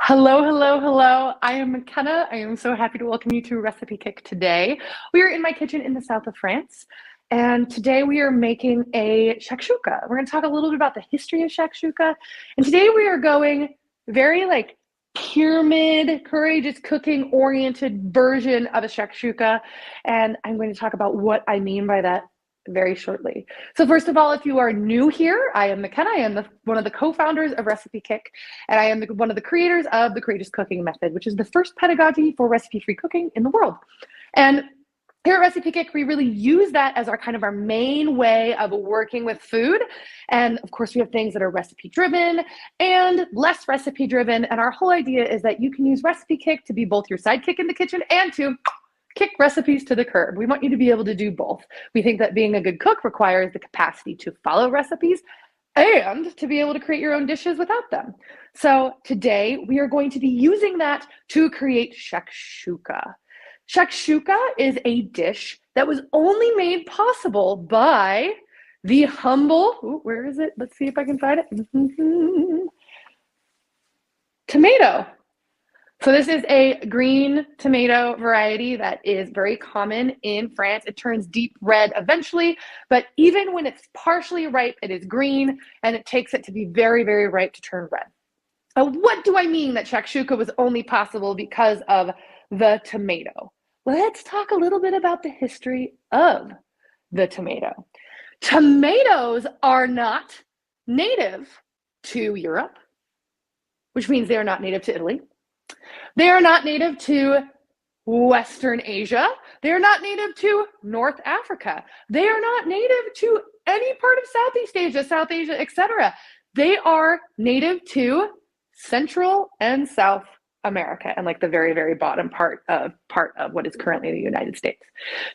Hello, hello, hello. I am Makenna. I am so happy to welcome you to RecipeKick today. We are in my kitchen in the south of France, and today we are making a shakshuka. We're going to talk a little bit about the history of shakshuka, and today we are going very pyramid, courageous cooking oriented version of a shakshuka, and I'm going to talk about what I mean by that very shortly. So first of all, if you are new here, I am Makenna. I am one of the co-founders of RecipeKick, and I am one of the creators of the Courageous Cooking Method, which is the first pedagogy for recipe-free cooking in the world. And here at RecipeKick, we really use that as our main way of working with food. And of course, we have things that are recipe-driven and less recipe-driven. And our whole idea is that you can use RecipeKick to be both your sidekick in the kitchen and to kick recipes to the curb. We want you to be able to do both. We think that being a good cook requires the capacity to follow recipes and to be able to create your own dishes without them. So today we are going to be using that to create shakshuka. Shakshuka is a dish that was only made possible by the humble, where is it? Let's see if I can find it. Tomato. So this is a green tomato variety that is very common in France. It turns deep red eventually, but even when it's partially ripe, it is green, and it takes it to be very, very ripe to turn red. What do I mean that shakshuka was only possible because of the tomato? Let's talk a little bit about the history of the tomato. Tomatoes are not native to Europe, which means they are not native to Italy. They are not native to Western Asia. They are not native to North Africa. They are not native to any part of Southeast Asia, South Asia, etc. They are native to Central and South America and the very, very bottom part of what is currently the United States.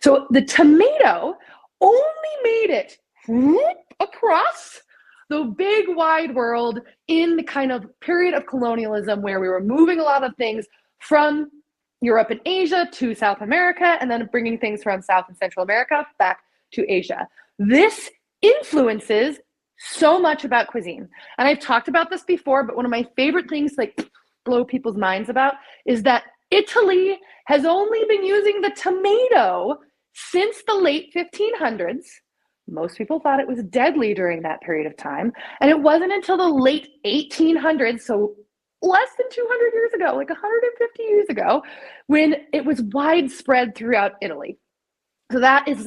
So the tomato only made it across the big wide world in the kind of period of colonialism where we were moving a lot of things from Europe and Asia to South America, and then bringing things from South and Central America back to Asia. This influences so much about cuisine. And I've talked about this before, but one of my favorite things to blow people's minds about is that Italy has only been using the tomato since the late 1500s. Most people thought it was deadly during that period of time. And it wasn't until the late 1800s, so less than 200 years ago, 150 years ago, when it was widespread throughout Italy. So that is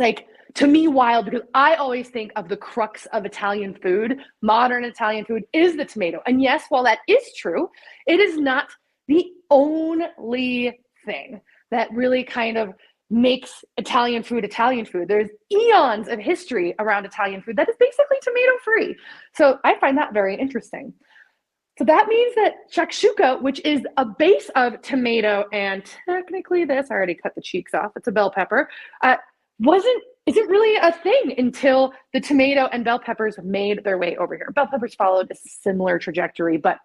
to me, wild, because I always think of the crux of Italian food, modern Italian food, is the tomato. And yes, while that is true, it is not the only thing that really makes Italian food Italian food. There's eons of history around Italian food that is basically tomato free. So I find that very interesting. So that means that shakshuka, which is a base of tomato and technically this, I already cut the cheeks off, it's a bell pepper, isn't really a thing until the tomato and bell peppers made their way over here. Bell peppers followed a similar trajectory, but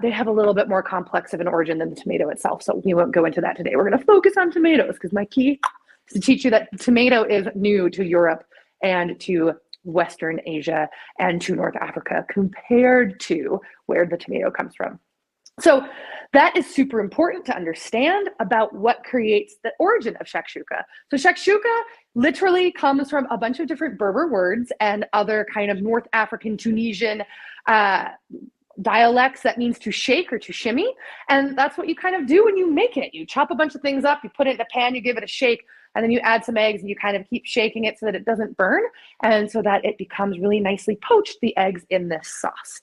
they have a little bit more complex of an origin than the tomato itself. So we won't go into that today. We're going to focus on tomatoes because my key is to teach you that tomato is new to Europe and to Western Asia and to North Africa compared to where the tomato comes from. So that is super important to understand about what creates the origin of shakshuka. So shakshuka literally comes from a bunch of different Berber words and other kind of North African, Tunisian dialects that means to shake or to shimmy. And that's what you do when you make it. You chop a bunch of things up, you put it in a pan, you give it a shake, and then you add some eggs and you keep shaking it so that it doesn't burn and so that it becomes really nicely poached, the eggs in this sauce.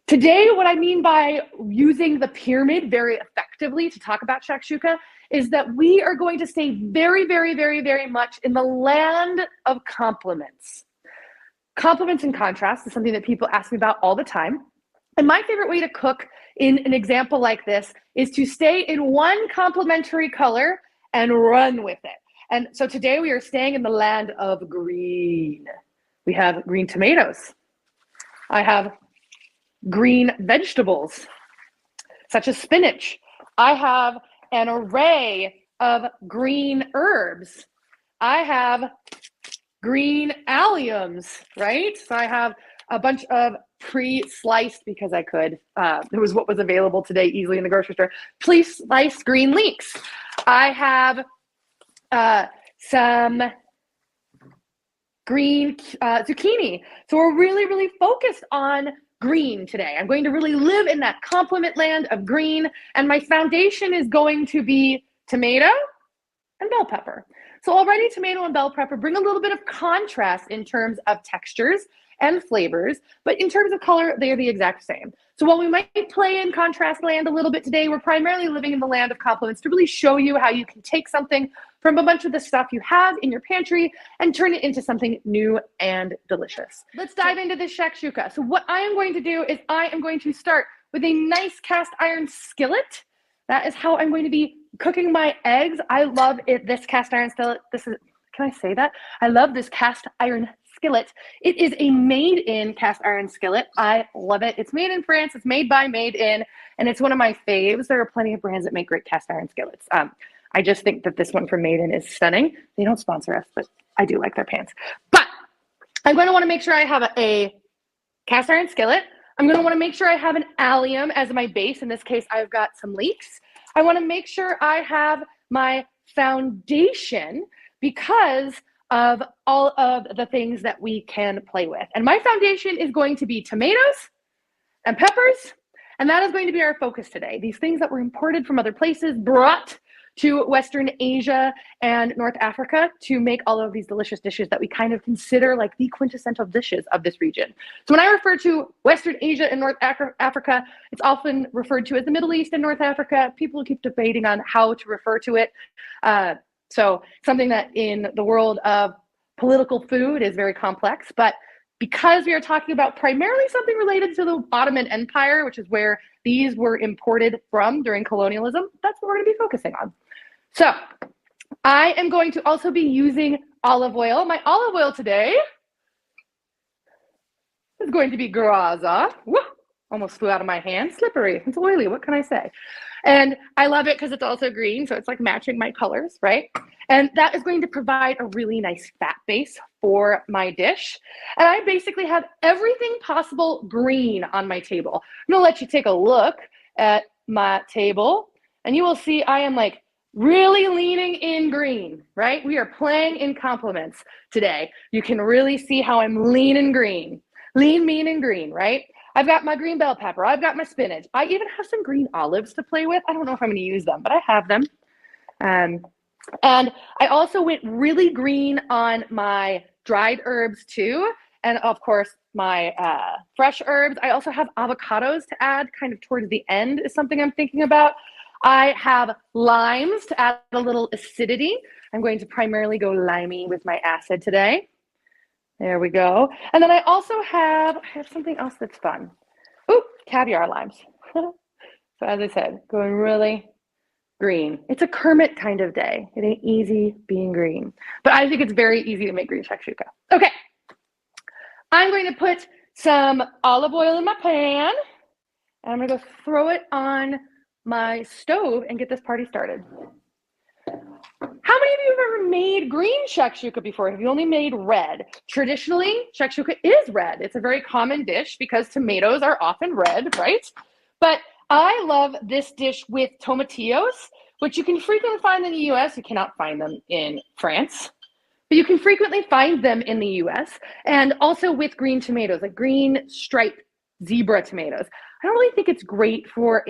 Today, what I mean by using the pyramid very effectively to talk about shakshuka is that we are going to stay very, very, very, very much in the land of compliments. Compliments and contrast is something that people ask me about all the time. And my favorite way to cook in an example like this is to stay in one complementary color and run with it. And so today we are staying in the land of green. We have green tomatoes. I have green vegetables, such as spinach. I have an array of green herbs. I have green alliums, right? So I have a bunch of pre-sliced, because I could. It was what was available today easily in the grocery store. Pre-sliced green leeks. I have some green zucchini. So we're really, really focused on green today. I'm going to really live in that complement land of green, and my foundation is going to be tomato and bell pepper. So already tomato and bell pepper bring a little bit of contrast in terms of textures and flavors, but in terms of color, they are the exact same. So while we might play in contrast land a little bit today, we're primarily living in the land of complements to really show you how you can take something from a bunch of the stuff you have in your pantry and turn it into something new and delicious. Let's dive into this shakshuka. So what I am going to do is I am going to start with a nice cast iron skillet. That is how I'm going to be cooking my eggs. I love it. This cast iron skillet. Can I say that? I love this cast iron skillet. It is a made-in cast iron skillet. I love it. It's made in France. It's made by Made In, and it's one of my faves. There are plenty of brands that make great cast iron skillets. I just think that this one from Made In is stunning. They don't sponsor us, but I do like their pants. But I'm going to want to make sure I have a cast iron skillet. I'm going to want to make sure I have an allium as my base. In this case, I've got some leeks. I want to make sure I have my foundation because of all of the things that we can play with. And my foundation is going to be tomatoes and peppers, and that is going to be our focus today. These things that were imported from other places, brought to Western Asia and North Africa to make all of these delicious dishes that we kind of consider like the quintessential dishes of this region. So when I refer to Western Asia and North Africa, it's often referred to as the Middle East and North Africa. People keep debating on how to refer to it. So something that in the world of political food is very complex, but because we are talking about primarily something related to the Ottoman Empire, which is where these were imported from during colonialism, that's what we're going to be focusing on. So I am going to also be using olive oil. My olive oil today is going to be Graza. Woo! Almost flew out of my hand. Slippery. It's oily. What can I say? And I love it because it's also green, so it's like matching my colors, right? And that is going to provide a really nice fat base for my dish. And I basically have everything possible green on my table. I'm gonna let you take a look at my table, and you will see I am like really leaning in green, right? We are playing in complements today. You can really see how I'm leaning green. Lean, mean, and green, right? I've got my green bell pepper. I've got my spinach. I even have some green olives to play with. I don't know if I'm going to use them, but I have them. And I also went really green on my dried herbs too. And of course, my fresh herbs. I also have avocados to add kind of towards the end is something I'm thinking about. I have limes to add a little acidity. I'm going to primarily go limey with my acid today. There we go. And then I also have something else that's fun. Ooh, caviar limes. So as I said, going really green. It's a Kermit kind of day. It ain't easy being green. But I think it's very easy to make green shakshuka. Okay. I'm going to put some olive oil in my pan. And I'm going to go throw it on my stove and get this party started. How many of you have ever made green shakshuka before? Have you only made red? Traditionally, shakshuka is red. It's a very common dish because tomatoes are often red, right? But I love this dish with tomatillos, which you can frequently find in the US. You cannot find them in France, but you can frequently find them in the US, and also with green tomatoes, like green striped zebra tomatoes. I don't really think it's great for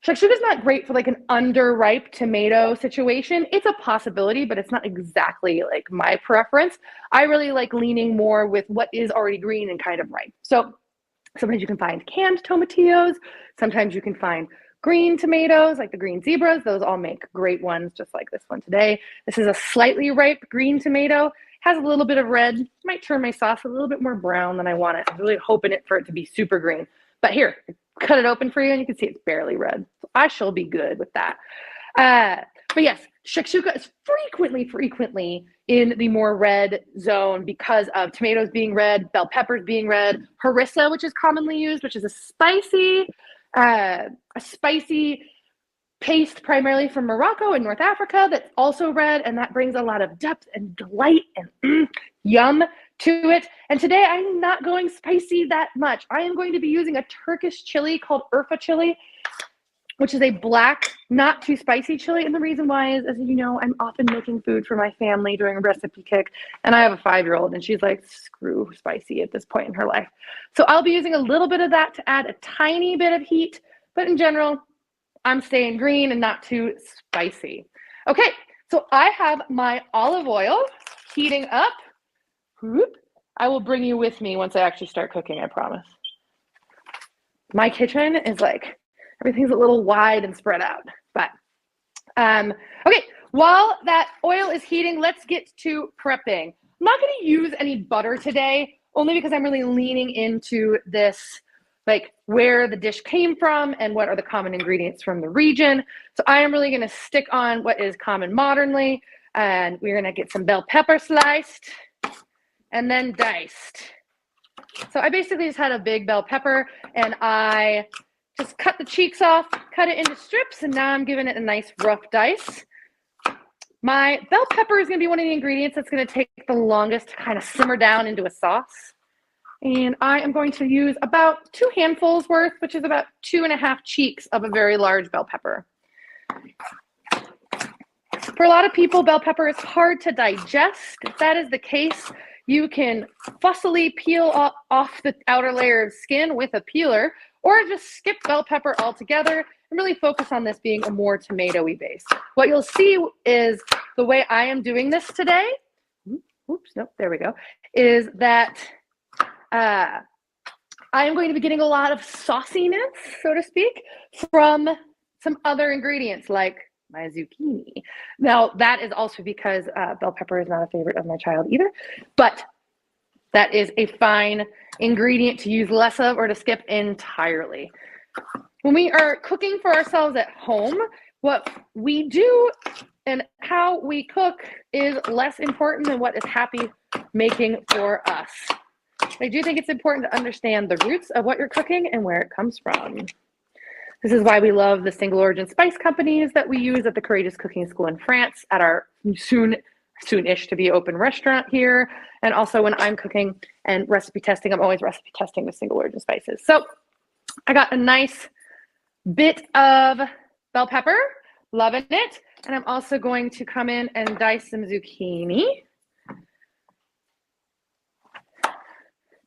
shakshuka is not great for like an underripe tomato situation. It's a possibility, but it's not exactly like my preference. I really like leaning more with what is already green and kind of ripe. So sometimes you can find canned tomatillos. Sometimes you can find green tomatoes, like the green zebras. Those all make great ones, just like this one today. This is a slightly ripe green tomato. Has a little bit of red. Might turn my sauce a little bit more brown than I want it. I'm really hoping for it to be super green. But here, cut it open for you and you can see it's barely red. So I shall be good with that. But yes, shakshuka is frequently in the more red zone because of tomatoes being red, bell peppers being red, harissa, which is commonly used, which is a spicy paste primarily from Morocco and North Africa that's also red, and that brings a lot of depth and delight and yum to it. And today I'm not going spicy that much. I am going to be using a Turkish chili called Urfa chili, which is a black, not too spicy chili. And the reason why is, as you know, I'm often making food for my family doing a recipe kick. And I have a 5-year-old and she's like, screw spicy at this point in her life. So I'll be using a little bit of that to add a tiny bit of heat. But in general, I'm staying green and not too spicy. Okay, so I have my olive oil heating up. Whoop. I will bring you with me once I actually start cooking, I promise. My kitchen is like, everything's a little wide and spread out. But, okay, while that oil is heating, let's get to prepping. I'm not going to use any butter today, only because I'm really leaning into this, like where the dish came from and what are the common ingredients from the region. So I am really going to stick on what is common modernly, and we're going to get some bell pepper sliced and then diced. So I basically just had a big bell pepper and I just cut the cheeks off, cut it into strips, and now I'm giving it a nice rough dice. My bell pepper is going to be one of the ingredients that's going to take the longest to kind of simmer down into a sauce. And I am going to use about 2 handfuls worth, which is about 2.5 cheeks of a very large bell pepper. For a lot of people, bell pepper is hard to digest. If that is the case, you can fussily peel off the outer layer of skin with a peeler, or just skip bell pepper altogether and really focus on this being a more tomatoey base. What you'll see is the way I am doing this today, oops, nope, there we go, is that I am going to be getting a lot of sauciness, so to speak, from some other ingredients like my zucchini. Now, that is also because bell pepper is not a favorite of my child either, but that is a fine ingredient to use less of or to skip entirely. When we are cooking for ourselves at home, what we do and how we cook is less important than what is happy making for us. I do think it's important to understand the roots of what you're cooking and where it comes from. This is why we love the single origin spice companies that we use at the Courageous Cooking School in France, at our soon-ish to be open restaurant here. And also when I'm cooking and recipe testing, I'm always recipe testing with single origin spices. So I got a nice bit of bell pepper, loving it. And I'm also going to come in and dice some zucchini.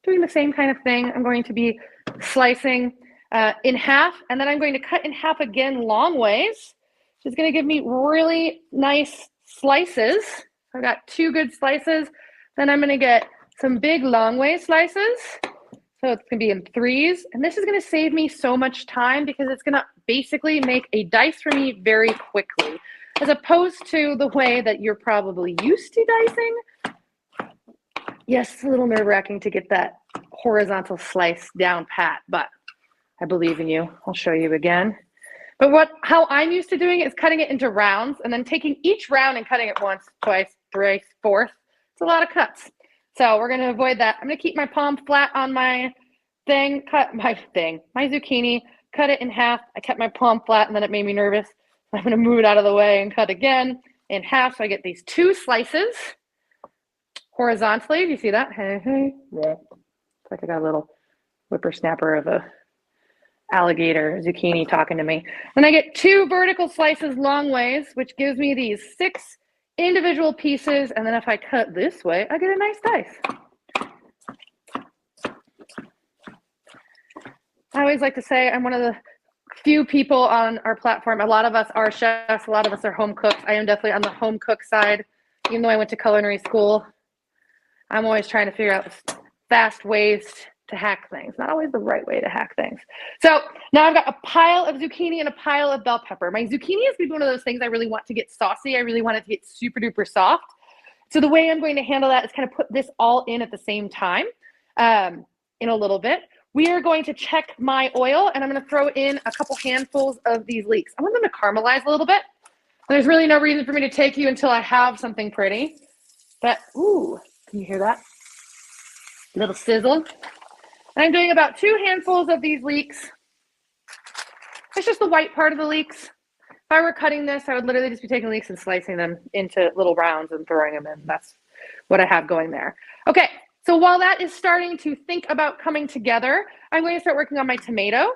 Doing the same kind of thing. I'm going to be slicing in half, and then I'm going to cut in half again long ways, which is going to give me really nice slices. I've got 2 good slices. Then I'm going to get some big long way slices. So it's going to be in 3s. And this is going to save me so much time because it's going to basically make a dice for me very quickly, as opposed to the way that you're probably used to dicing. Yes, it's a little nerve-wracking to get that horizontal slice down pat, but I believe in you. I'll show you again. But how I'm used to doing it is cutting it into rounds and then taking each round and cutting it once, twice, thrice, fourth. It's a lot of cuts. So we're going to avoid that. I'm going to keep my palm flat on my thing, my zucchini, cut it in half. I kept my palm flat and then it made me nervous. So I'm going to move it out of the way and cut again in half. So I get these 2 slices horizontally. Do you see that? Hey, hey. Yeah. It's like I got a little whippersnapper of a alligator zucchini talking to me. Then I get 2 vertical slices long ways, which gives me these 6 individual pieces. And then if I cut this way, I get a nice dice. I always like to say I'm one of the few people on our platform. A lot of us are chefs. A lot of us are home cooks. I am definitely on the home cook side. Even though I went to culinary school, I'm always trying to figure out fast ways to hack things. Not always the right way to hack things. So now I've got a pile of zucchini and a pile of bell pepper. My zucchini is going to be one of those things I really want to get saucy. I really want it to get super duper soft. So the way I'm going to handle that is kind of put this all in at the same time in a little bit. We are going to check my oil and I'm going to throw in a couple handfuls of these leeks. I want them to caramelize a little bit. There's really no reason for me to take you until I have something pretty. But, ooh, can you hear that? A little sizzle. And I'm doing about 2 handfuls of these leeks. It's just the white part of the leeks. If I were cutting this, I would literally just be taking leeks and slicing them into little rounds and throwing them in. That's what I have going there. Okay, So while that is starting to think about coming together, I'm going to start working on my tomato.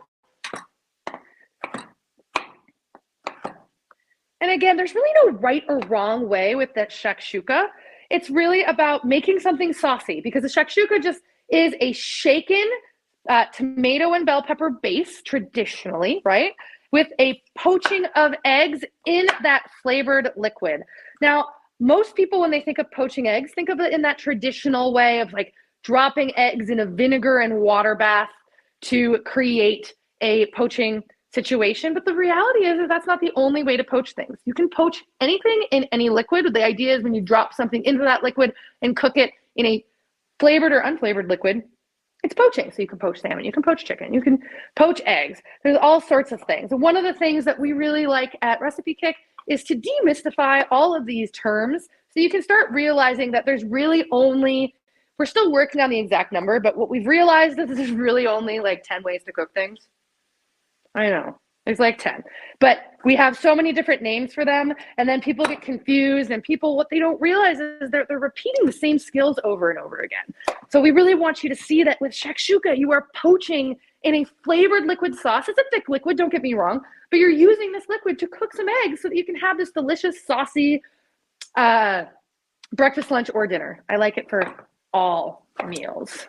And again, there's really no right or wrong way with that shakshuka. It's really about making something saucy, because the shakshuka just is a shaken tomato and bell pepper base traditionally, right? With a poaching of eggs in that flavored liquid. Now, most people, when they think of poaching eggs, think of it in that traditional way of like dropping eggs in a vinegar and water bath to create a poaching situation. But the reality is that that's not the only way to poach things. You can poach anything in any liquid. The idea is when you drop something into that liquid and cook it in a flavored or unflavored liquid, it's poaching. So you can poach salmon, you can poach chicken, you can poach eggs. There's all sorts of things. One of the things that we really like at RecipeKick is to demystify all of these terms so you can start realizing that there's really only, we're still working on the exact number, but what we've realized is there's really only like 10 ways to cook things. I know, there's like 10, but we have so many different names for them, and then people get confused, and people, what they don't realize is they're repeating the same skills over and over again. So we really want you to see that with shakshuka, you are poaching in a flavored liquid sauce. It's a thick liquid, don't get me wrong, but you're using this liquid to cook some eggs so that you can have this delicious, saucy breakfast, lunch, or dinner. I like it for all meals.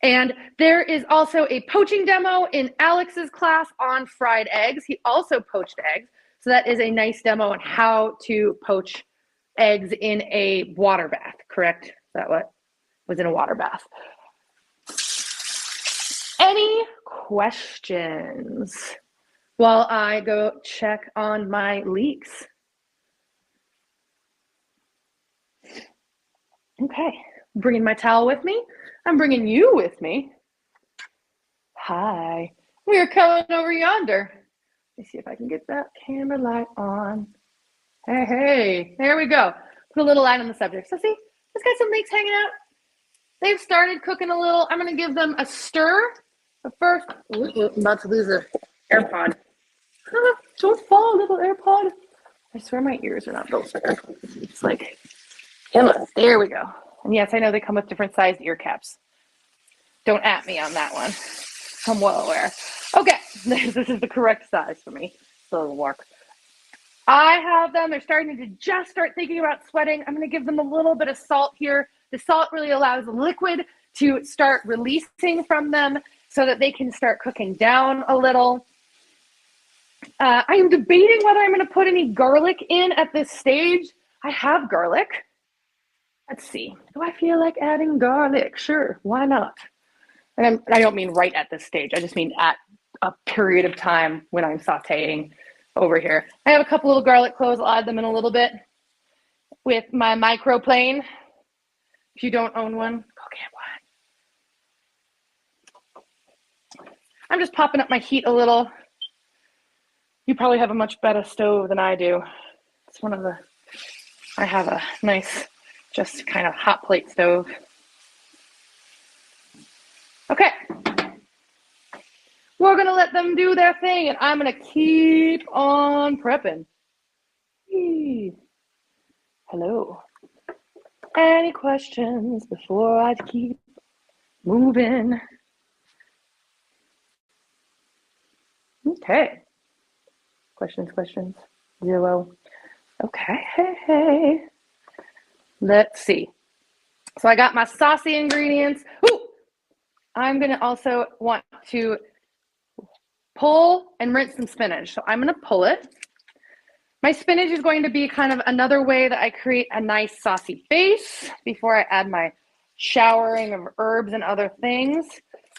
And there is also a poaching demo in Alex's class on fried eggs. He also poached eggs. So that is a nice demo on how to poach eggs in a water bath, correct? Is that what was in a water bath? Any questions while I go check on my leeks? Okay, bringing my towel with me. I'm bringing you with me. Hi, we are coming over yonder. Let me see if I can get that camera light on. Hey, there we go. Put a little light on the subject. So see, let's got some leeks hanging out. They've started cooking a little. I'm gonna give them a stir. But first, I'm about to lose an AirPod. Don't fall, little AirPod. I swear my ears are not built for it. It's like, come on, there we go. And yes, I know they come with different sized ear caps. Don't at me on that one. I'm well aware. Okay, this is the correct size for me. So it'll work. I have them. They're starting to just start thinking about sweating. I'm going to give them a little bit of salt here. The salt really allows the liquid to start releasing from them so that they can start cooking down a little. I am debating whether I'm going to put any garlic in at this stage. I have garlic. Let's see. Do I feel like adding garlic? Sure. Why not? And I don't mean right at this stage. I just mean at a period of time when I'm sauteing over here. I have a couple little garlic cloves. I'll add them in a little bit with my microplane. If you don't own one, go get one. I'm just popping up my heat a little. You probably have a much better stove than I do. It's one of the, I have a nice, just kind of hot plate stove. Okay. We're going to let them do their thing, and I'm going to keep on prepping. Hello. Any questions before I keep moving? Okay. Questions? 0. Okay. Let's see. So I got my saucy ingredients. Ooh! I'm going to also want to pull and rinse some spinach. So I'm going to pull it. My spinach is going to be kind of another way that I create a nice saucy base before I add my showering of herbs and other things.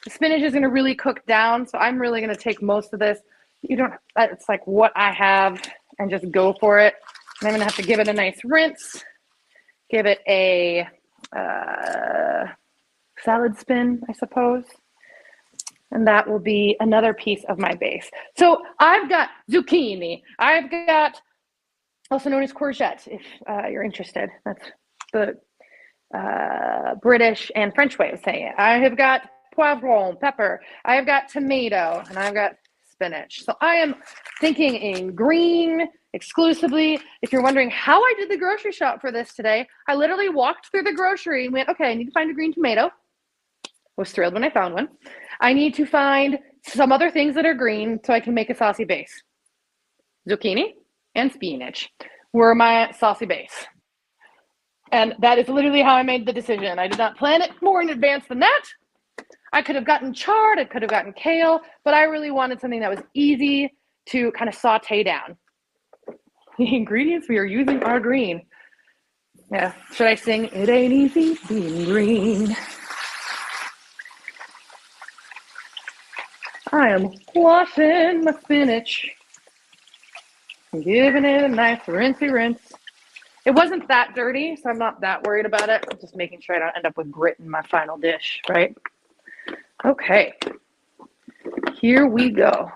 The spinach is going to really cook down, so I'm really going to take most of this. You don't, it's like what I have, and just go for it. And I'm going to have to give it a nice rinse. Give it a salad spin, I suppose. And that will be another piece of my base. So I've got zucchini. I've got, also known as courgette, if you're interested. That's the British and French way of saying it. I have got poivron, pepper. I have got tomato, and I've got spinach. So I am thinking in green exclusively. If you're wondering how I did the grocery shop for this today, I literally walked through the grocery and went, okay, I need to find a green tomato. Was thrilled when I found one. I need to find some other things that are green so I can make a saucy base. Zucchini and spinach were my saucy base. And that is literally how I made the decision. I did not plan it more in advance than that. I could have gotten chard, I could have gotten kale, but I really wanted something that was easy to kind of saute down. The ingredients we are using are green. Yeah, should I sing, "It ain't easy being green"? I am washing my spinach and giving it a nice rinsey rinse. It wasn't that dirty, so I'm not that worried about it. I'm just making sure I don't end up with grit in my final dish, right? Okay, here we go.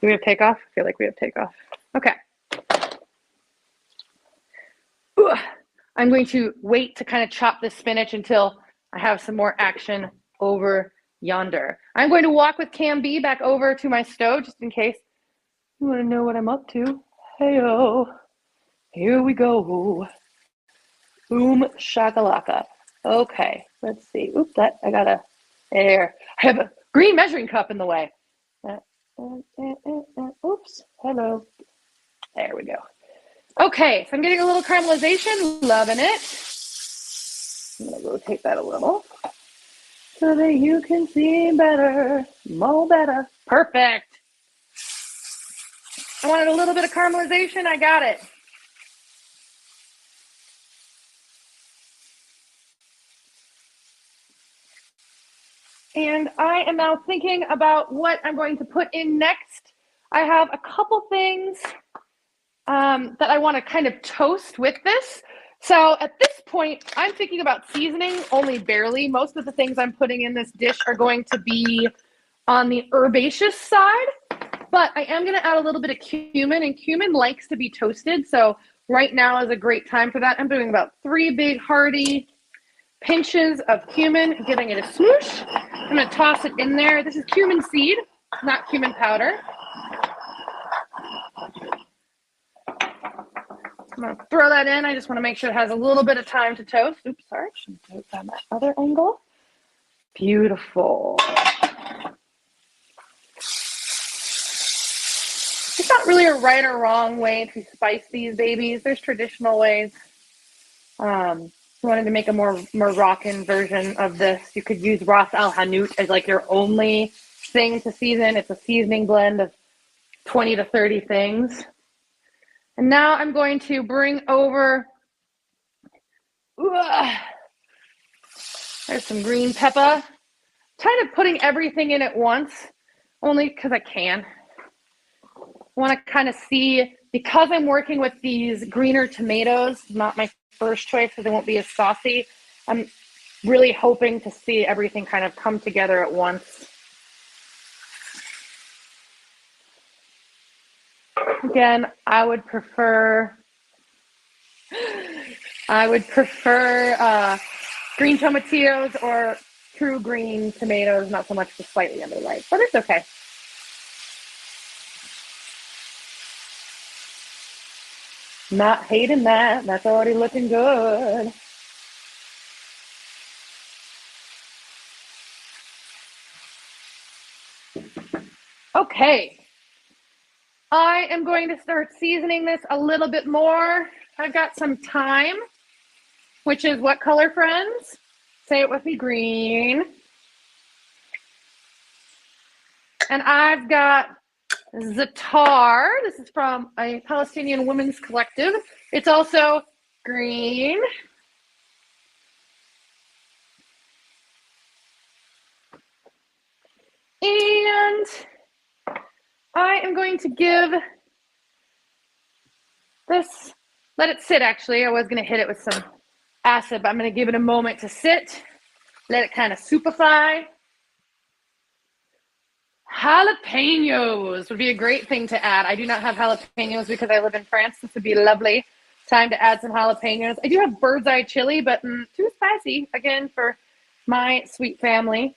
Do we have takeoff? I feel like we have takeoff. Okay. Ooh. I'm going to wait to kind of chop this spinach until I have some more action over yonder. I'm going to walk with Cam B back over to my stove just in case you want to know what I'm up to. Hey-o. Here we go. Boom shakalaka. Okay, let's see. Oops, I gotta, there. I have a green measuring cup in the way. Oops, hello. There we go. Okay, so I'm getting a little caramelization, loving it. I'm gonna rotate that a little so that you can see better, more better. Perfect. I wanted a little bit of caramelization, I got it. And I am now thinking about what I'm going to put in next. I have a couple things that I want to kind of toast with this. So at this point, I'm thinking about seasoning only barely. Most of the things I'm putting in this dish are going to be on the herbaceous side, but I am going to add a little bit of cumin, and cumin likes to be toasted. So right now is a great time for that. I'm doing about 3 big hearty pinches of cumin, giving it a smoosh. I'm going to toss it in there. This is cumin seed, not cumin powder. I'm going to throw that in. I just want to make sure it has a little bit of time to toast. Oops, sorry. Should do it on that other angle. Beautiful. There's not really a right or wrong way to spice these babies. There's traditional ways. If you wanted to make a more Moroccan version of this, you could use Ras Al Hanout as like your only thing to season. It's a seasoning blend of 20 to 30 things. And now I'm going to bring over, there's some green pepper. Kind of putting everything in at once, only because I can. I want to kind of see, because I'm working with these greener tomatoes, not my first choice because they won't be as saucy. I'm really hoping to see everything kind of come together at once. Again, I would prefer green tomatillos or true green tomatoes, not so much the slightly underripe, but it's okay. Not hating that. That's already looking good. Okay. I am going to start seasoning this a little bit more. I've got some thyme, which is what color, friends? Say it with me, green. And I've got za'atar. This is from a Palestinian women's collective. It's also green. And I am going to give this, let it sit actually. I was going to hit it with some acid, but I'm going to give it a moment to sit. Let it kind of soupify. Jalapenos would be a great thing to add. I do not have jalapenos because I live in France. This would be lovely. Time to add some jalapenos. I do have bird's eye chili, but too spicy, again, for my sweet family.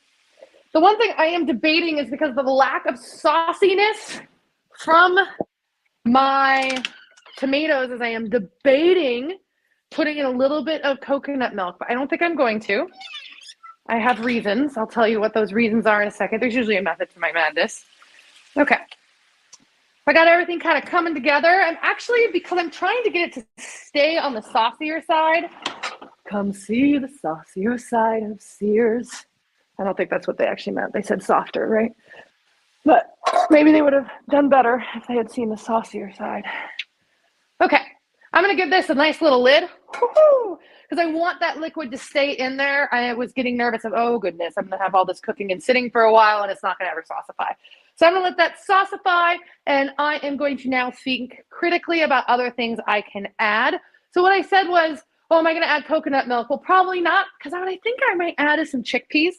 The one thing I am debating is because of the lack of sauciness from my tomatoes, as I am debating putting in a little bit of coconut milk, but I don't think I'm going to. I have reasons. I'll tell you what those reasons are in a second. There's usually a method to my madness. Okay. I got everything kind of coming together. I'm actually, because I'm trying to get it to stay on the saucier side. Come see the saucier side of Sears. I don't think that's what they actually meant. They said softer, right? But maybe they would have done better if they had seen the saucier side. Okay, I'm gonna give this a nice little lid, because I want that liquid to stay in there. I was getting nervous of, oh goodness, I'm gonna have all this cooking and sitting for a while and it's not gonna ever saucify. So I'm gonna let that saucify, and I am going to now think critically about other things I can add. So what I said was, oh, am I gonna add coconut milk? Well, probably not, because what I think I might add is some chickpeas.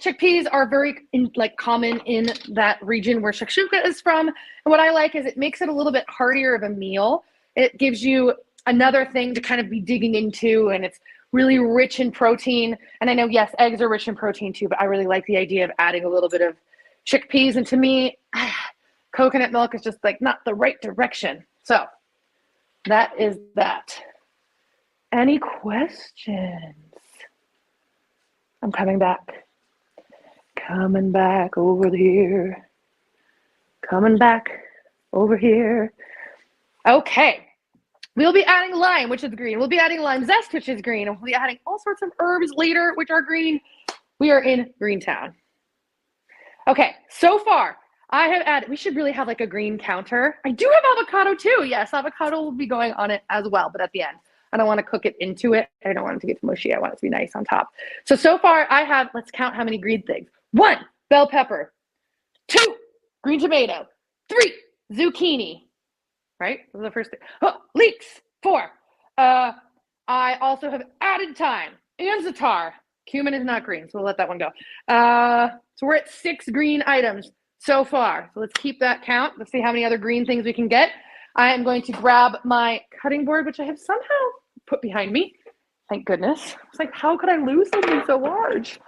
Chickpeas are very common in that region where Shakshuka is from. And what I like is it makes it a little bit heartier of a meal. It gives you another thing to kind of be digging into, and it's really rich in protein. And I know, yes, eggs are rich in protein too, but I really like the idea of adding a little bit of chickpeas. And to me, coconut milk is just not the right direction. So that is that. Any questions? I'm coming back. Coming back over here. Coming back over here. Okay. We'll be adding lime, which is green. We'll be adding lime zest, which is green. And we'll be adding all sorts of herbs later, which are green. We are in Greentown. Okay, so far, I have added, we should really have a green counter. I do have avocado too. Yes, avocado will be going on it as well, but at the end. I don't want to cook it into it. I don't want it to get too mushy. I want it to be nice on top. So far I have, let's count how many green things. 1, bell pepper. 2, green tomato. 3, zucchini. Right? Those are the first thing. Oh, leeks. 4. I also have added thyme and za'atar. Cumin is not green, so we'll let that one go. So we're at 6 green items so far. So let's keep that count. Let's see how many other green things we can get. I am going to grab my cutting board, which I have somehow put behind me. Thank goodness. It's how could I lose something so large?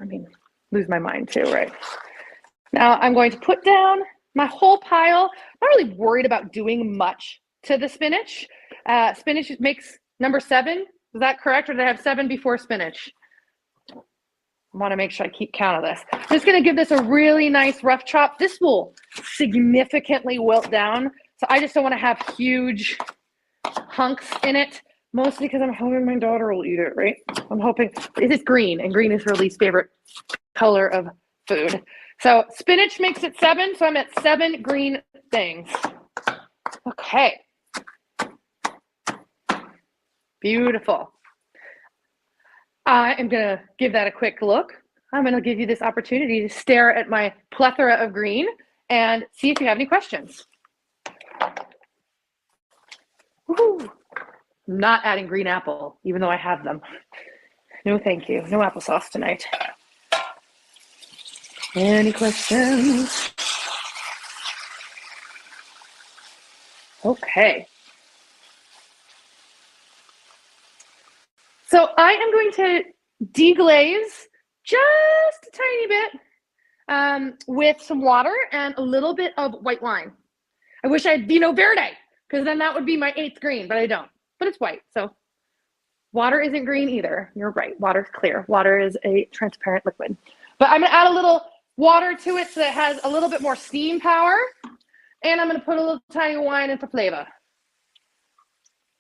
I mean, lose my mind too, right? Now I'm going to put down my whole pile. I'm not really worried about doing much to the spinach. Spinach makes number 7. Is that correct? Or did I have 7 before spinach? I want to make sure I keep count of this. I'm just going to give this a really nice rough chop. This will significantly wilt down. So I just don't want to have huge hunks in it, mostly because I'm hoping my daughter will eat it, right? I'm hoping. It is green, and green is her least favorite color of food. So spinach makes it 7, so I'm at 7 green things. Okay. Beautiful. I am going to give that a quick look. I'm going to give you this opportunity to stare at my plethora of green and see if you have any questions. Woo-hoo. I'm not adding green apple, even though I have them. No, thank you. No applesauce tonight. Any questions? Okay. So I am going to deglaze just a tiny bit with some water and a little bit of white wine. I wish I had Vino Verde, because then that would be my 8th green, but I don't. But it's white, so water isn't green either. You're right, water's clear. Water is a transparent liquid. But I'm gonna add a little water to it so that it has a little bit more steam power. And I'm gonna put a little tiny wine in for flavor.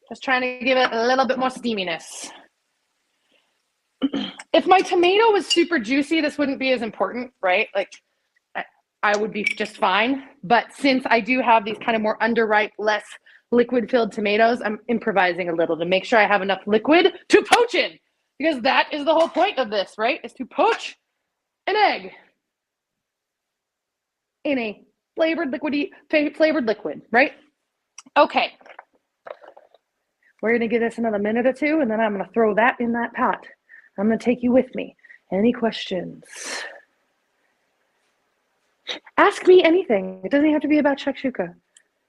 Just trying to give it a little bit more steaminess. If my tomato was super juicy, this wouldn't be as important, right? I would be just fine. But since I do have these kind of more underripe, less liquid-filled tomatoes, I'm improvising a little to make sure I have enough liquid to poach in. Because that is the whole point of this, right? Is to poach an egg in a flavored liquid, right? Okay. We're going to give this another minute or 2, and then I'm going to throw that in that pot. I'm going to take you with me. Any questions? Ask me anything. It doesn't have to be about shakshuka.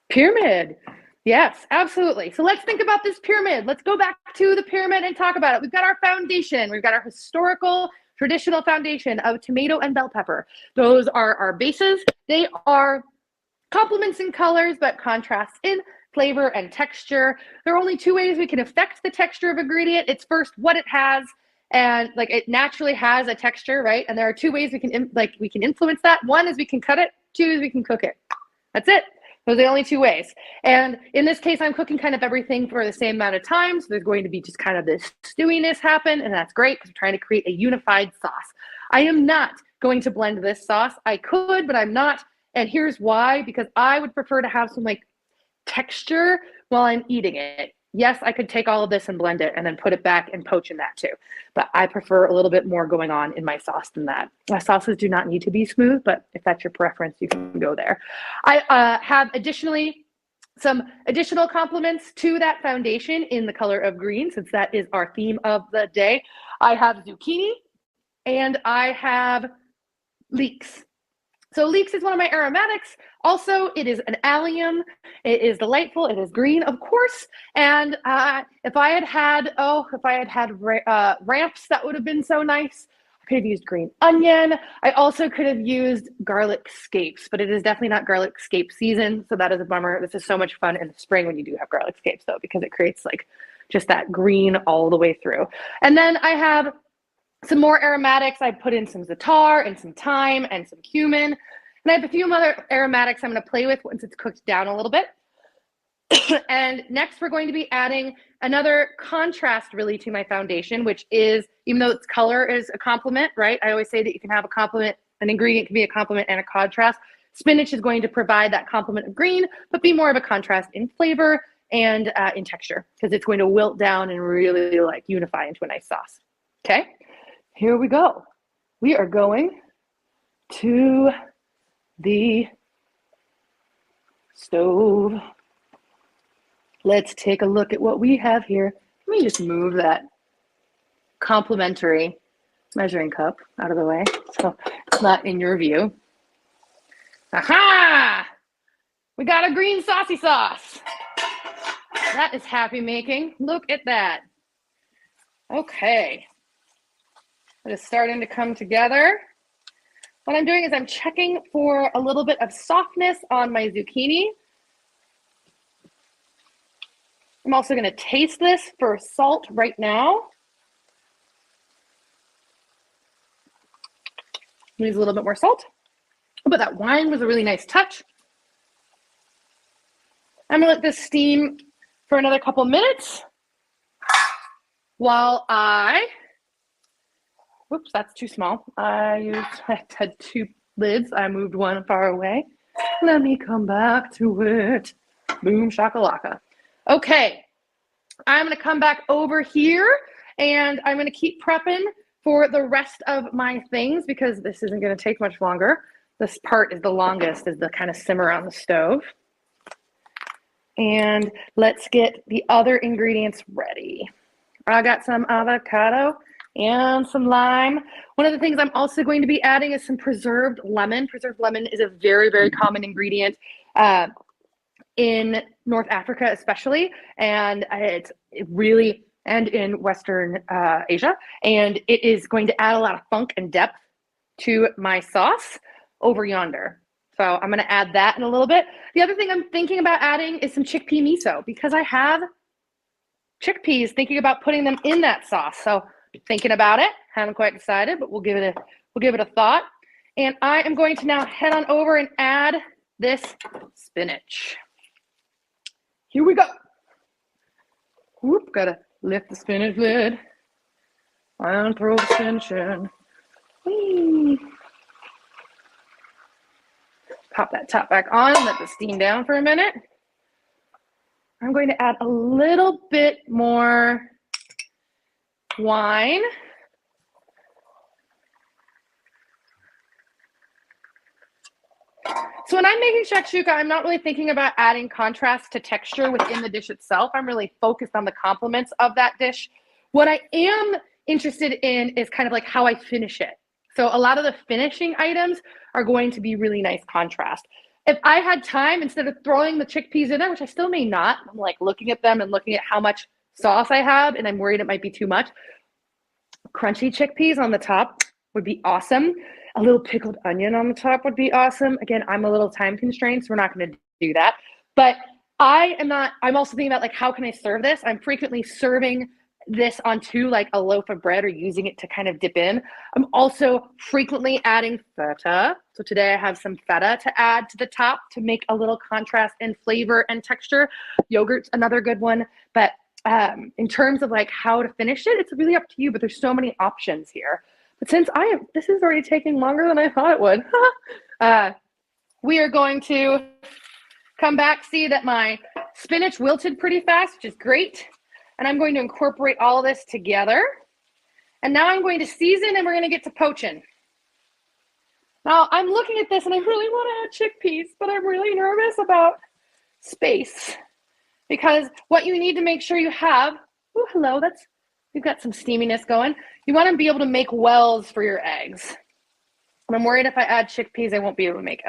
Pyramid. Yes, absolutely. So let's think about this pyramid. Let's go back to the pyramid and talk about it. We've got our foundation. We've got our historical, traditional foundation of tomato and bell pepper. Those are our bases. They are complements in colors, but contrasts in flavor and texture. There are only two ways we can affect the texture of an ingredient. It's first what it has, and like it naturally has a texture, right? And there are two ways we can influence that. One is we can cut it. Two is we can cook it. That's it. Those are the only two ways. And in this case, I'm cooking kind of everything for the same amount of time. So there's going to be just kind of this stewiness happen. And that's great because I'm trying to create a unified sauce. I am not going to blend this sauce. I could, but I'm not. And here's why, because I would prefer to have some like texture while I'm eating it. Yes, I could take all of this and blend it and then put it back and poach in that too. But I prefer a little bit more going on in my sauce than that. My sauces do not need to be smooth, but if that's your preference, you can go there. I have additionally some additional complements to that foundation in the color of green, since that is our theme of the day. I have zucchini and I have leeks. So leeks is one of my aromatics. Also, it is an allium. It is delightful. It is green, of course. And if I had had ramps, that would have been so nice. I could have used green onion. I also could have used garlic scapes, but it is definitely not garlic scape season. So that is a bummer. This is so much fun in the spring when you do have garlic scapes, though, because it creates like just that green all the way through. And then I have some more aromatics. I put in some za'atar and some thyme and some cumin. And I have a few other aromatics I'm going to play with once it's cooked down a little bit. And next we're going to be adding another contrast really to my foundation, which is, even though its color is a complement, right? I always say that you can have a complement, an ingredient can be a complement and a contrast. Spinach is going to provide that complement of green, but be more of a contrast in flavor and in texture, because it's going to wilt down and really like unify into a nice sauce. Okay. Here we go. We are going to the stove. Let's take a look at what we have here. Let me just move that complimentary measuring cup out of the way so it's not in your view. Aha! We got a green saucy sauce. That is happy making. Look at that. Okay. It is starting to come together. What I'm doing is I'm checking for a little bit of softness on my zucchini. I'm also going to taste this for salt right now. Needs a little bit more salt. But that wine was a really nice touch. I'm going to let this steam for another couple minutes while whoops, that's too small. I had two lids. I moved one far away. Let me come back to it. Boom, shakalaka. Okay, I'm going to come back over here and I'm going to keep prepping for the rest of my things because this isn't going to take much longer. This part is the longest, is the kind of simmer on the stove. And let's get the other ingredients ready. I got some avocado and some lime. One of the things I'm also going to be adding is some preserved lemon. Preserved lemon is a very, very common ingredient in North Africa especially, and it's really, and in Western Asia, and it is going to add a lot of funk and depth to my sauce over yonder. So I'm going to add that in a little bit. The other thing I'm thinking about adding is some chickpea miso, because I have chickpeas, thinking about putting them in that sauce. So thinking about it, haven't quite decided, but we'll give it a thought. And I am going to now head on over and add this spinach. Here we go. Whoop, gotta lift the spinach lid and throw the spinach in. Whee. Pop that top back on, let this steam down for a minute. I'm going to add a little bit more wine. So when I'm making shakshuka, I'm not really thinking about adding contrast to texture within the dish itself. I'm really focused on the complements of that dish. What I am interested in is kind of like how I finish it. So a lot of the finishing items are going to be really nice contrast. if I had time, instead of throwing the chickpeas in there, which I still may not, I'm like looking at them and looking at how much sauce I have, and I'm worried it might be too much. Crunchy chickpeas on the top would be awesome. A little pickled onion on the top would be awesome. Again, I'm a little time constrained, so we're not going to do that. But I'm also thinking about like, how can I serve this? I'm frequently serving this onto like a loaf of bread or using it to kind of dip in. I'm also frequently adding feta. So today I have some feta to add to the top to make a little contrast in flavor and texture. Yogurt's another good one. But in terms of like how to finish it, it's really up to you, but there's so many options here. But since this is already taking longer than I thought it would, we are going to come back, see that my spinach wilted pretty fast, which is great. And I'm going to incorporate all of this together. And now I'm going to season and we're going to get to poaching. Now I'm looking at this and I really want to add chickpeas, but I'm really nervous about space. Because what you need to make sure you have, oh, hello, we've got some steaminess going. You want to be able to make wells for your eggs. And I'm worried if I add chickpeas, I won't be able to make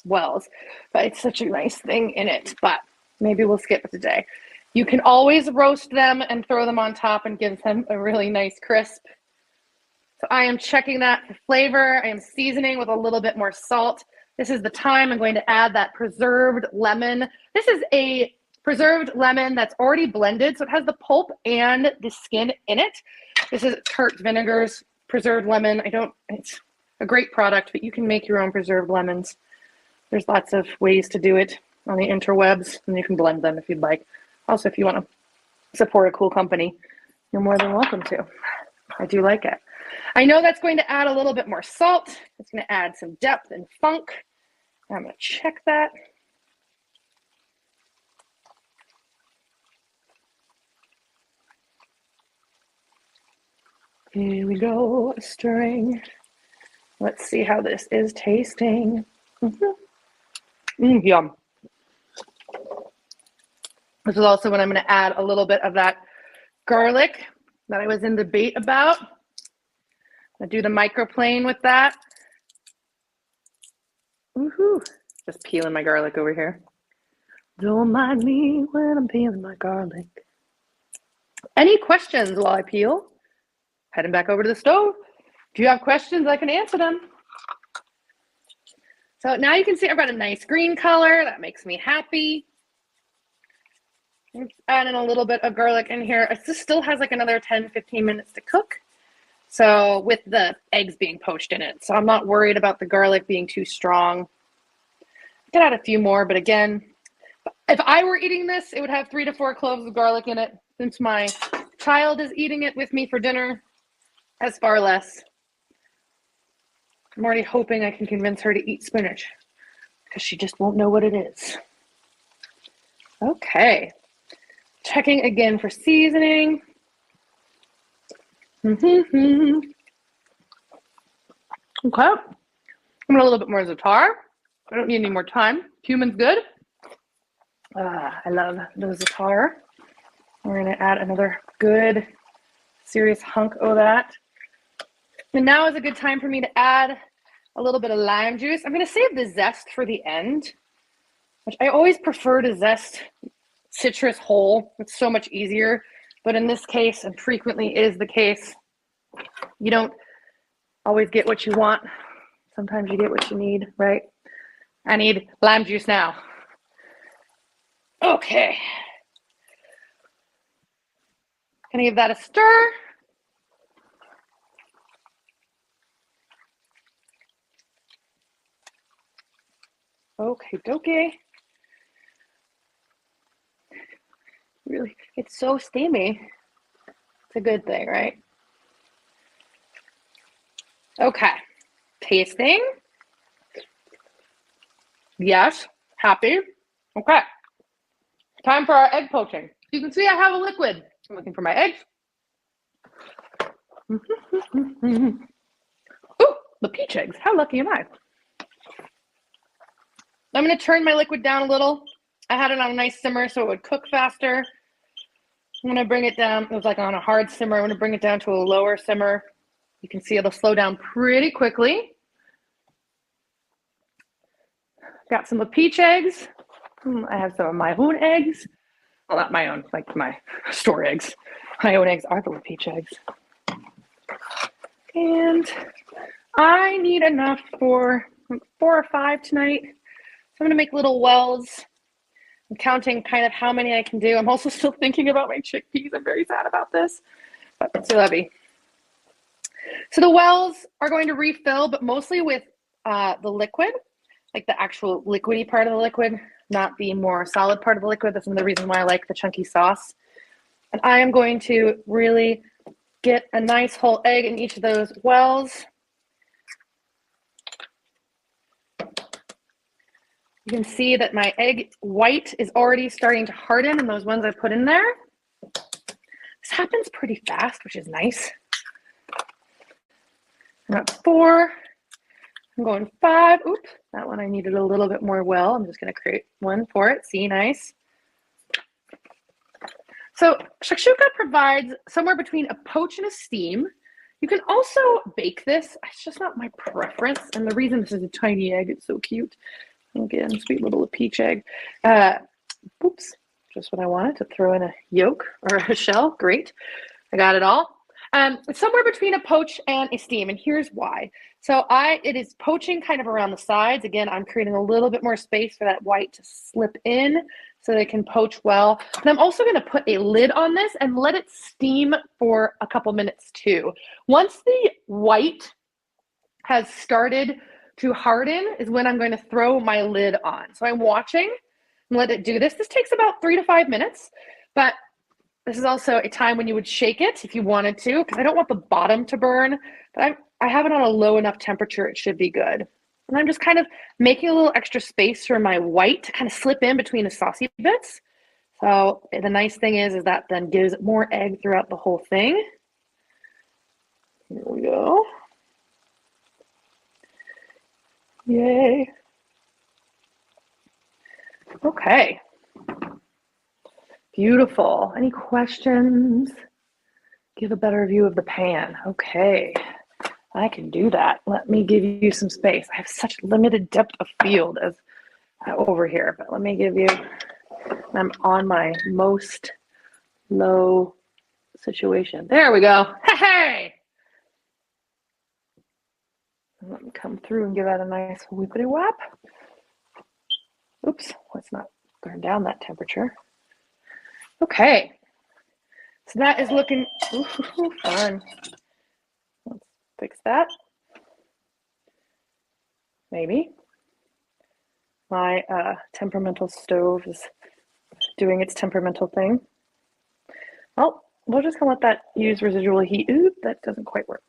wells. But it's such a nice thing in it. But maybe we'll skip it today. You can always roast them and throw them on top and give them a really nice crisp. So I am checking that for flavor. I am seasoning with a little bit more salt. This is the time I'm going to add that preserved lemon. This is a preserved lemon that's already blended, so it has the pulp and the skin in it. This is Tart Vinegar's preserved lemon. It's a great product, but you can make your own preserved lemons. There's lots of ways to do it on the interwebs, and you can blend them if you'd like. Also, if you want to support a cool company, you're more than welcome to. I do like it. I know that's going to add a little bit more salt. It's going to add some depth and funk. I'm going to check that. Here we go, stirring. Let's see how this is tasting. Yum. This is also when I'm going to add a little bit of that garlic that I was in debate about. I do the microplane with that. Woohoo! Just peeling my garlic over here. Don't mind me when I'm peeling my garlic. Any questions while I peel? Heading back over to the stove. If you have questions, I can answer them. So now you can see I've got a nice green color. That makes me happy. Add in a little bit of garlic in here. This still has like another 10-15 minutes to cook. So with the eggs being poached in it. So I'm not worried about the garlic being too strong. I could add a few more, but again, if I were eating this, it would have 3 to 4 cloves of garlic in it. Since my child is eating it with me for dinner, that's far less. I'm already hoping I can convince her to eat spinach because she just won't know what it is. Okay. Checking again for seasoning. Okay. I'm a little bit more za'atar. I don't need any more time. Cumin's good. I love the za'atar. We're going to add another good, serious hunk of that. And now is a good time for me to add a little bit of lime juice. I'm going to save the zest for the end, which I always prefer to zest citrus whole. It's so much easier. But in this case, and frequently is the case, you don't always get what you want. Sometimes you get what you need, right? I need lime juice now. Okay. Gonna give that a stir. Okay, dokie. Really, it's so steamy. It's a good thing, right? Okay, tasting. Yes, happy. Okay, time for our egg poaching. You can see I have a liquid. I'm looking for my eggs. Ooh, the peach eggs. How lucky am I? I'm going to turn my liquid down a little. I had it on a nice simmer so it would cook faster. I'm going to bring it down. It was like on a hard simmer. I'm going to bring it down to a lower simmer. You can see it'll slow down pretty quickly. Got some peach eggs. I have some of my own eggs. Well, not my own, like my store eggs. My own eggs are the peach eggs. And I need enough for 4 or 5 tonight. So I'm going to make little wells. I'm counting kind of how many I can do. I'm also still thinking about my chickpeas. I'm very sad about this, but c'est la vie. So the wells are going to refill, but mostly with the liquid, like the actual liquidy part of the liquid, not the more solid part of the liquid. That's another reason why I like the chunky sauce. And I am going to really get a nice whole egg in each of those wells. You can see that my egg white is already starting to harden in those ones I put in there. This happens pretty fast, which is nice. I'm at 4. I'm going 5. Oops, that one I needed a little bit more well. I'm just going to create one for it. See, nice. So shakshuka provides somewhere between a poach and a steam. You can also bake this. It's just not my preference. And the reason this is a tiny egg, it's so cute. Again, sweet little peach egg. Oops, just what I wanted to throw in a yolk or a shell. Great, I got it all. It's somewhere between a poach and a steam, and here's why. So it is poaching kind of around the sides. Again, I'm creating a little bit more space for that white to slip in so they can poach well. And I'm also going to put a lid on this and let it steam for a couple minutes too. Once the white has started to harden is when I'm going to throw my lid on. So I'm watching and let it do this. This takes about 3 to 5 minutes, but this is also a time when you would shake it if you wanted to, because I don't want the bottom to burn, but I have it on a low enough temperature, it should be good. And I'm just kind of making a little extra space for my white to kind of slip in between the saucy bits. So the nice thing is that then gives more egg throughout the whole thing. Here we go. Yay. Okay. Beautiful. Any questions? Give a better view of the pan. Okay. I can do that. Let me give you some space. I have such limited depth of field as over here, but let me give you, I'm on my most low situation. There we go. Hey! Let me come through and give that a nice whippity whap. Oops, let's not burn down that temperature. Okay, so that is looking fun. Let's fix that. Maybe. My temperamental stove is doing its temperamental thing. Oh, we're just gonna let that use residual heat. Ooh, that doesn't quite work.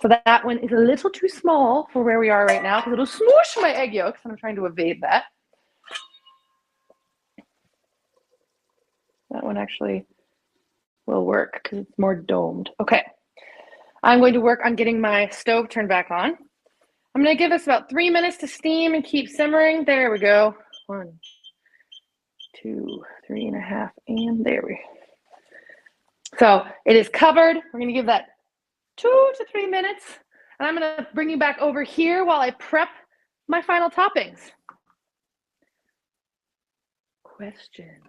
So that one is a little too small for where we are right now because it'll smoosh my egg yolks, and I'm trying to evade that. That one actually will work because it's more domed. Okay, I'm going to work on getting my stove turned back on. I'm going to give this about 3 minutes to steam and keep simmering. There we go. 1, 2, 3.5, and there we go. So it is covered. We're going to give that 2 to 3 minutes, and I'm going to bring you back over here while I prep my final toppings. Questions?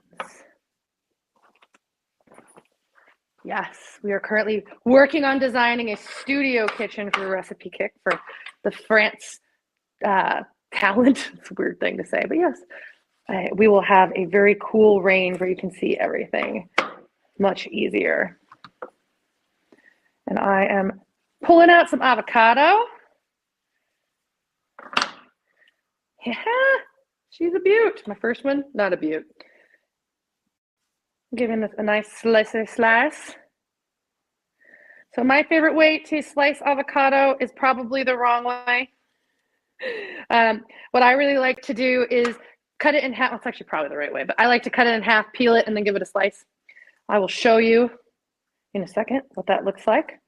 Yes, we are currently working on designing a studio kitchen for RecipeKick for the France talent. It's a weird thing to say, but yes, we will have a very cool range where you can see everything much easier. And I am pulling out some avocado. Yeah, she's a beaut. My first one, not a beaut. Giving this a nice slice. So my favorite way to slice avocado is probably the wrong way. What I really like to do is cut it in half. Well, it's actually probably the right way, but I like to cut it in half, peel it, and then give it a slice. I will show you in a second what that looks like.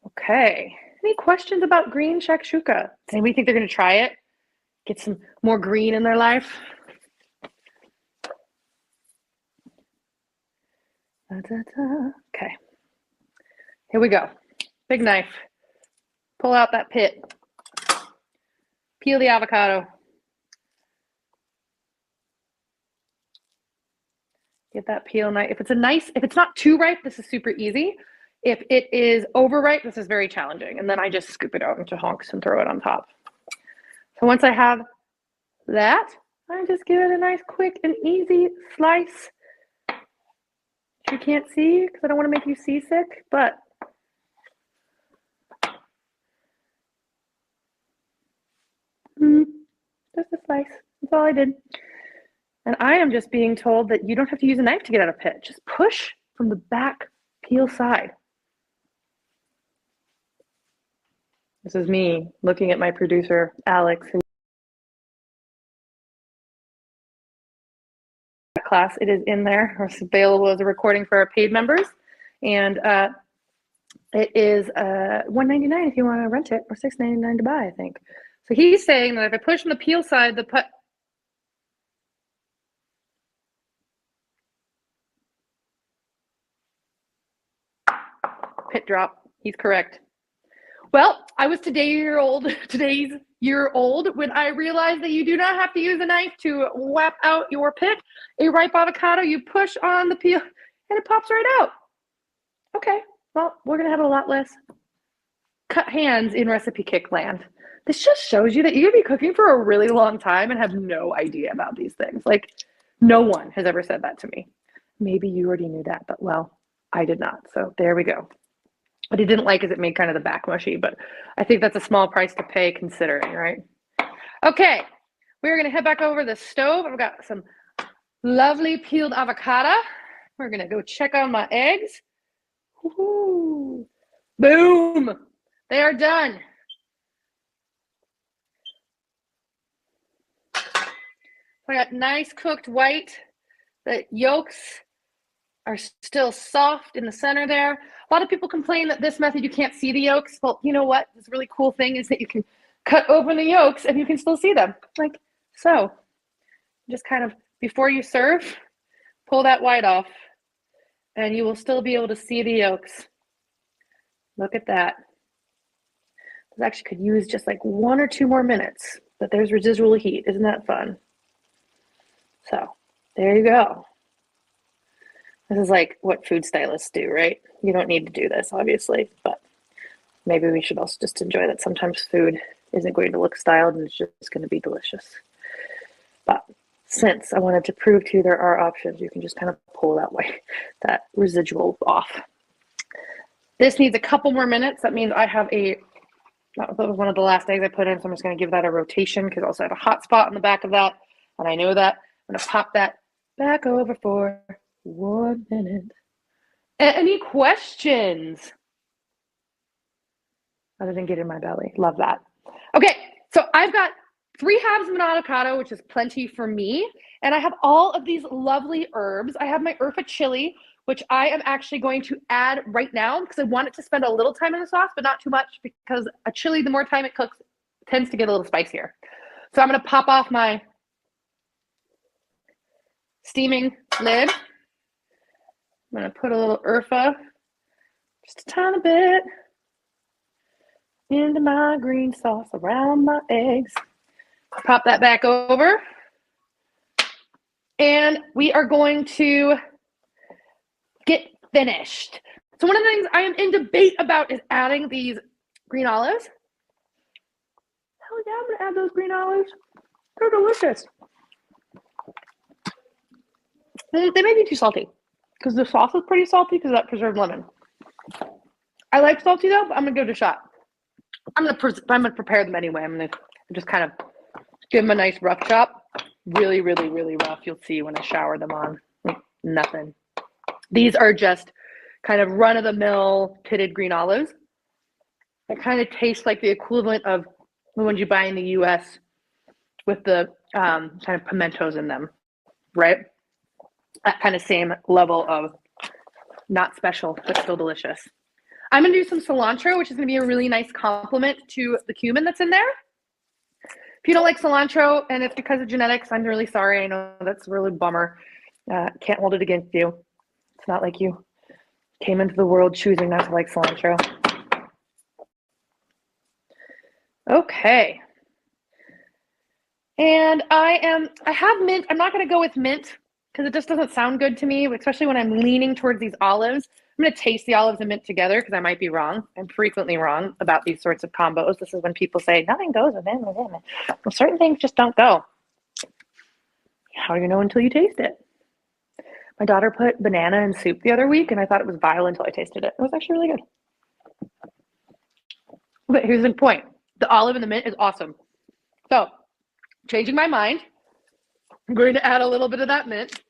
Okay. Any questions about green shakshuka? Does anybody think they're going to try it? Get some more green in their life? Okay. Here we go. Big knife. Pull out that pit. Peel the avocado. Get that peel nice. If it's not too ripe, this is super easy. If it is overripe, this is very challenging. And then I just scoop it out into hunks and throw it on top. So once I have that, I just give it a nice, quick, and easy slice. You can't see because I don't want to make you seasick, but just a slice. That's all I did. And I am just being told that you don't have to use a knife to get out of pit. Just push from the back peel side. This is me looking at my producer, Alex. Class, it is in there. It's available as a recording for our paid members. And it is $1.99 if you want to rent it, or $6.99 to buy, I think. So he's saying that if I push on the peel side, the pit drop. He's correct. Well, I was today's year old when I realized that you do not have to use a knife to whap out your pit. A ripe avocado, you push on the peel and it pops right out. Okay, well, we're gonna have a lot less cut hands in RecipeKick land. This just shows you that you could be cooking for a really long time and have no idea about these things. Like, no one has ever said that to me. Maybe you already knew that, but well, I did not. So there we go. What he didn't like is it made kind of the back mushy, but I think that's a small price to pay considering, right? Okay, we're gonna head back over the stove. I've got some lovely peeled avocado. We're gonna go check on my eggs. Woo-hoo. Boom, they are done. I got nice cooked white. The yolks are still soft in the center there. A lot of people complain that this method you can't see the yolks. Well, you know what? This really cool thing is that you can cut open the yolks and you can still see them. Like so. Just kind of, before you serve, pull that white off and you will still be able to see the yolks. Look at that. This actually could use just like 1 or 2 more minutes, but there's residual heat. Isn't that fun? So there you go. This is like what food stylists do, right? You don't need to do this, obviously, but maybe we should also just enjoy that sometimes food isn't going to look styled and it's just going to be delicious. But since I wanted to prove to you there are options, you can just kind of pull that residual off. This needs a couple more minutes. That means I have that was one of the last eggs I put in, so I'm just going to give that a rotation because I also have a hot spot on the back of that, and I know that. I'm going to pop that back over for 1 minute. Any questions? Other than get in my belly. Love that. Okay, so I've got 3 halves of an avocado, which is plenty for me. And I have all of these lovely herbs. I have my Urfa chili, which I am actually going to add right now because I want it to spend a little time in the sauce, but not too much because a chili, the more time it cooks, tends to get a little spicier. So I'm going to pop off my steaming lid. I'm going to put a little Urfa, just a tiny bit, into my green sauce around my eggs. Pop that back over. And we are going to get finished. So one of the things I am in debate about is adding these green olives. Hell yeah, I'm going to add those green olives. They're delicious. They may be too salty because the sauce is pretty salty because of that preserved lemon. I like salty though, but I'm going to give it a shot. I'm going to prepare them anyway. I'm going to just kind of give them a nice rough chop. Really, really, really rough. You'll see when I shower them on. Like nothing. These are just kind of run-of-the-mill pitted green olives. They kind of taste like the equivalent of the ones you buy in the U.S. with the kind of pimentos in them, right? That kind of same level of not special, but still delicious. I'm going to do some cilantro, which is going to be a really nice complement to the cumin that's in there. If you don't like cilantro and it's because of genetics, I'm really sorry. I know that's a really bummer. Can't hold it against you. It's not like you came into the world choosing not to like cilantro. Okay. And I have mint. I'm not going to go with mint because it just doesn't sound good to me, especially when I'm leaning towards these olives. I'm going to taste the olives and mint together because I might be wrong. I'm frequently wrong about these sorts of combos. This is when people say nothing goes with it. Well, certain things just don't go. How do you know until you taste it? My daughter put banana in soup the other week, and I thought it was vile until I tasted it. It was actually really good. But here's the point. The olive and the mint is awesome. So, changing my mind, I'm going to add a little bit of that mint.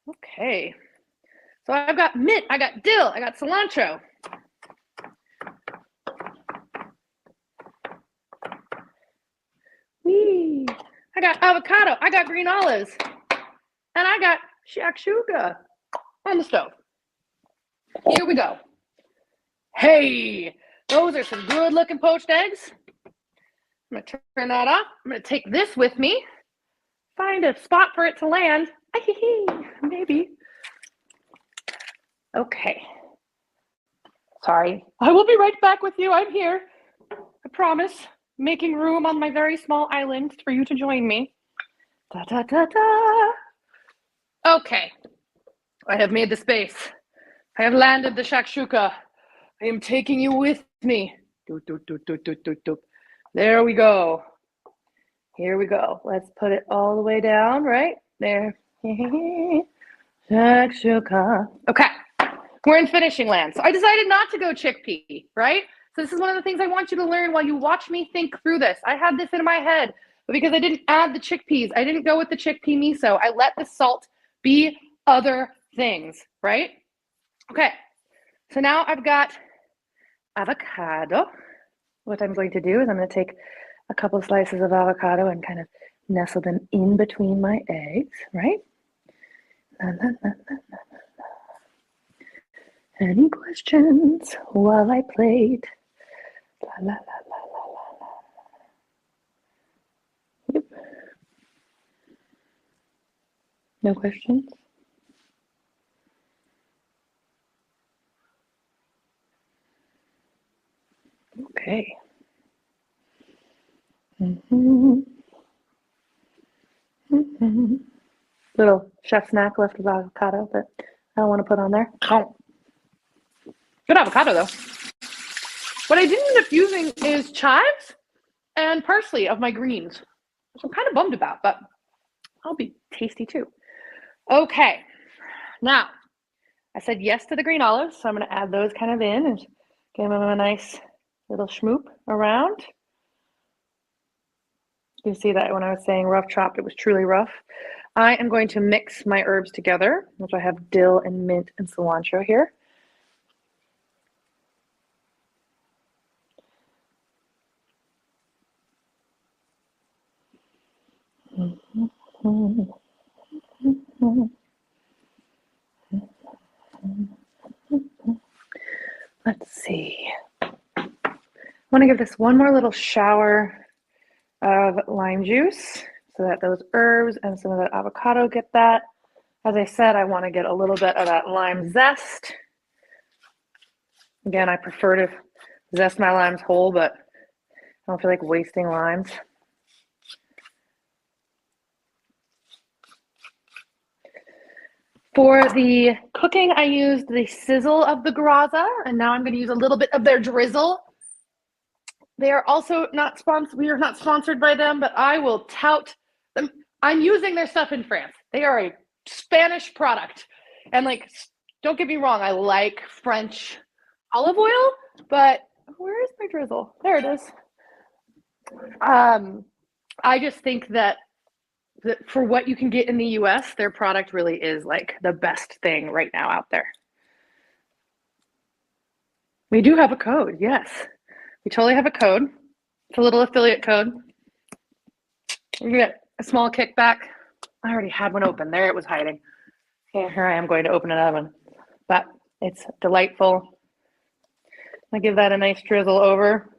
Okay. So I've got mint, I got dill, I got cilantro. Whee! I got avocado, I got green olives, and I got shakshuka on the stove. Here we go. Hey, those are some good looking poached eggs. I'm gonna turn that off. I'm gonna take this with me, find a spot for it to land. Maybe. Okay. Sorry. I will be right back with you. I'm here. I promise. Making room on my very small island for you to join me. Da da da da. Okay. I have made the space. I have landed the shakshuka. I am taking you with me. Doop, doop, doop, doop, doop, doop, doop. There we go. Here we go. Let's put it all the way down, right? There. Shakshuka. Okay. We're in finishing land. So I decided not to go chickpea, right? So this is one of the things I want you to learn while you watch me think through this. I had this in my head, but because I didn't add the chickpeas, I didn't go with the chickpea miso. I let the salt be other things, right? Okay. So now I've got avocado. What I'm going to do is I'm going to take a couple slices of avocado and kind of nestle them in between my eggs, right? Any questions while I played? La, la, la, la, la, la. Yep. No questions? Okay. Little chef snack left of avocado that I don't want to put on there. Good avocado though. What I did end up using is chives and parsley of my greens, which I'm kind of bummed about, but I'll be tasty too. Okay, now I said yes to the green olives, so I'm going to add those kind of in and give them a nice little schmoop around. You can see that when I was saying rough chopped, it was truly rough. I am going to mix my herbs together, which I have dill and mint and cilantro here. Let's see. I want to give this one more little shower of lime juice so that those herbs and some of that avocado get that. As I said, I want to get a little bit of that lime zest. Again, I prefer to zest my limes whole, but I don't feel like wasting limes. For the cooking, I used the sizzle of the Graza, and now I'm going to use a little bit of their drizzle. They are also not sponsored. We are not sponsored by them, but I will tout them. I'm using their stuff in France. They are a Spanish product, and like, don't get me wrong, I like French olive oil, but where is my drizzle? There it is. I just think that for what you can get in the US, their product really is like the best thing right now out there. We do have a code, yes. We totally have a code. It's a little affiliate code. You get a small kickback. I already had one open. There it was hiding. Okay, here I am going to open an oven. But it's delightful. I give that a nice drizzle over.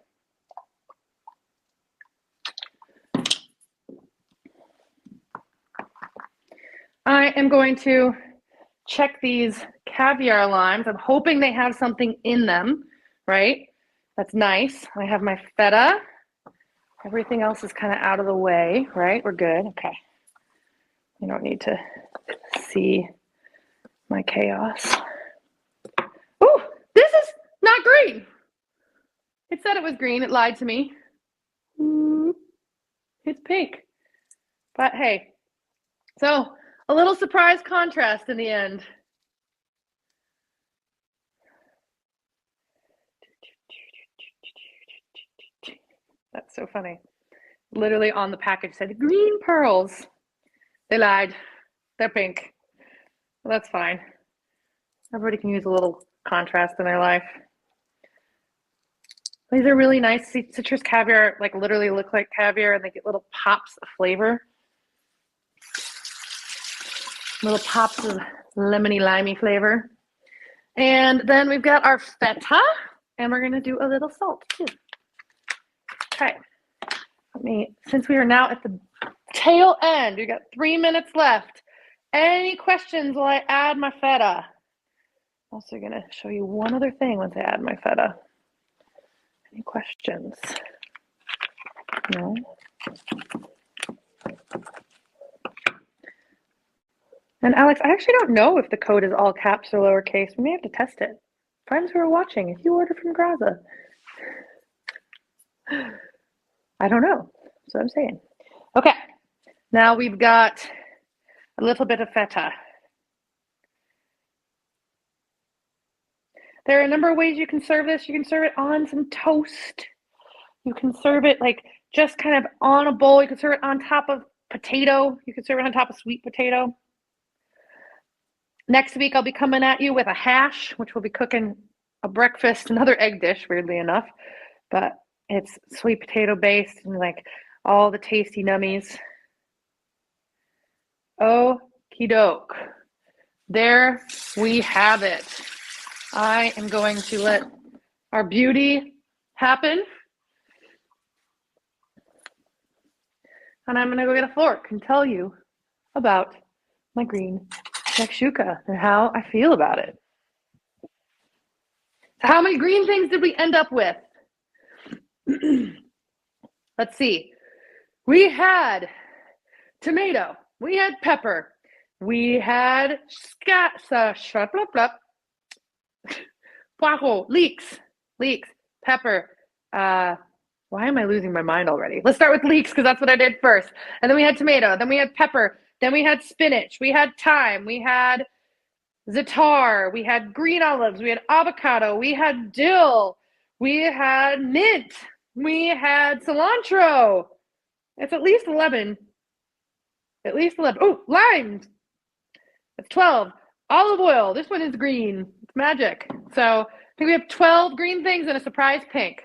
I am going to check these caviar limes. I'm hoping they have something in them, right? That's nice. I have my feta. Everything else is kind of out of the way, right? We're good. Okay. You don't need to see my chaos. Oh, this is not green. It said it was green. It lied to me. It's pink. But hey, so a little surprise contrast in the end. That's so funny. Literally on the package said green pearls. They lied. They're pink. Well, that's fine. Everybody can use a little contrast in their life. These are really nice. Citrus caviar like literally look like caviar, and they get little pops of flavor. Little pops of lemony limey flavor. And then we've got our feta, and we're gonna do a little salt too. Okay. Since we are now at the tail end, we got 3 minutes left. Any questions while I add my feta? I'm also gonna show you one other thing once I add my feta. Any questions? No? And Alex, I actually don't know if the code is all caps or lowercase. We may have to test it. Friends who are watching, if you order from Graza. I don't know. That's what I'm saying. Okay. Now we've got a little bit of feta. There are a number of ways you can serve this. You can serve it on some toast. You can serve it like just kind of on a bowl. You can serve it on top of potato. You can serve it on top of sweet potato. Next week, I'll be coming at you with a hash, which we'll be cooking a breakfast, another egg dish, weirdly enough. But it's sweet potato based and like all the tasty nummies. Okie doke. There we have it. I am going to let our beauty happen. And I'm going to go get a fork and tell you about my green shakshuka and how I feel about it. So how many green things did we end up with? Let's see. We had tomato. We had pepper. We had poireau, leeks, pepper. Why am I losing my mind already? Let's start with leeks because that's what I did first. And then we had tomato. Then we had pepper. Then we had spinach. We had thyme. We had za'atar. We had green olives. We had avocado. We had dill. We had mint. We had cilantro. It's at least 11. At least 11. Oh, limes. That's 12. Olive oil. This one is green. It's magic. So I think we have 12 green things and a surprise pink.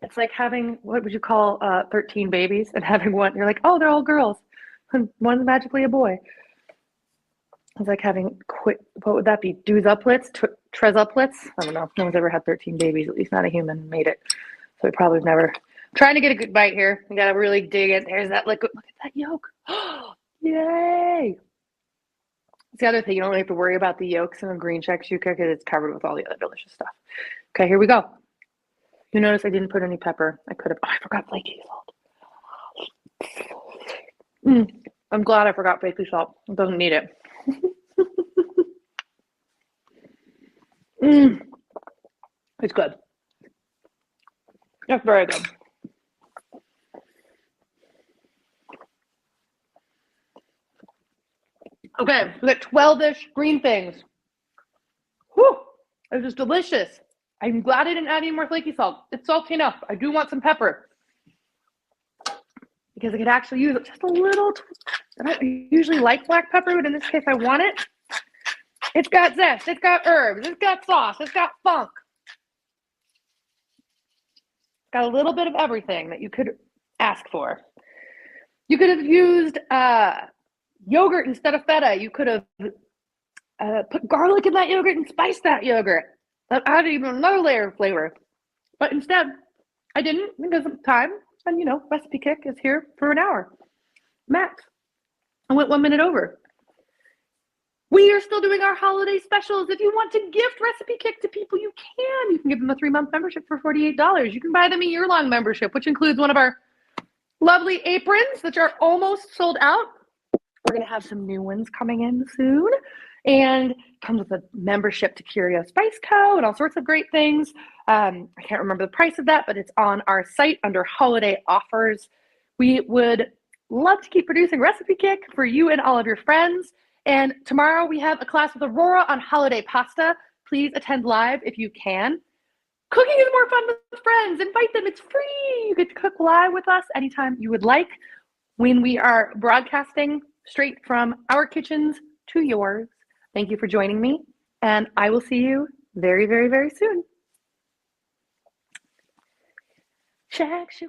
It's like having, what would you call 13 babies and having one, you're like, oh, they're all girls. And one's magically a boy. It's like having, what would that be? Deuxuplets? Tresuplets? I don't know. No one's ever had 13 babies, at least not a human made it. So we probably never. Trying to get a good bite here. We gotta really dig it. There's that liquid. Look at that yolk. Yay! It's the other thing. You don't really have to worry about the yolks in a green shakshuka because it's covered with all the other delicious stuff. Okay, here we go. You notice I didn't put any pepper. I could have. Oh, I forgot flaky salt. I'm glad I forgot flaky salt. It doesn't need it. It's good. That's very good. Okay, we got 12-ish green things. Whew, it was delicious. I'm glad I didn't add any more flaky salt. It's salty enough. I do want some pepper because I could actually use it just a little. I don't usually like black pepper, but in this case, I want it. It's got zest. It's got herbs. It's got sauce. It's got funk. Got a little bit of everything that you could ask for. You could have used yogurt instead of feta. You could have put garlic in that yogurt and spiced that yogurt. That added even another layer of flavor. But instead, I didn't because of time. And, RecipeKick is here for an hour. Max. I went 1 minute over. We are still doing our holiday specials. If you want to gift RecipeKick to people, you can. You can give them a 3-month membership for $48. You can buy them a year-long membership, which includes one of our lovely aprons, which are almost sold out. We're going to have some new ones coming in soon. And comes with a membership to Curio Spice Co. and all sorts of great things. I can't remember the price of that, but it's on our site under holiday offers. We would love to keep producing RecipeKick for you and all of your friends. And tomorrow we have a class with Aurora on holiday pasta. Please attend live if you can. Cooking is more fun with friends. Invite them. It's free. You get to cook live with us anytime you would like when we are broadcasting straight from our kitchens to yours. Thank you for joining me, and I will see you very, very, very soon. Shakshuka.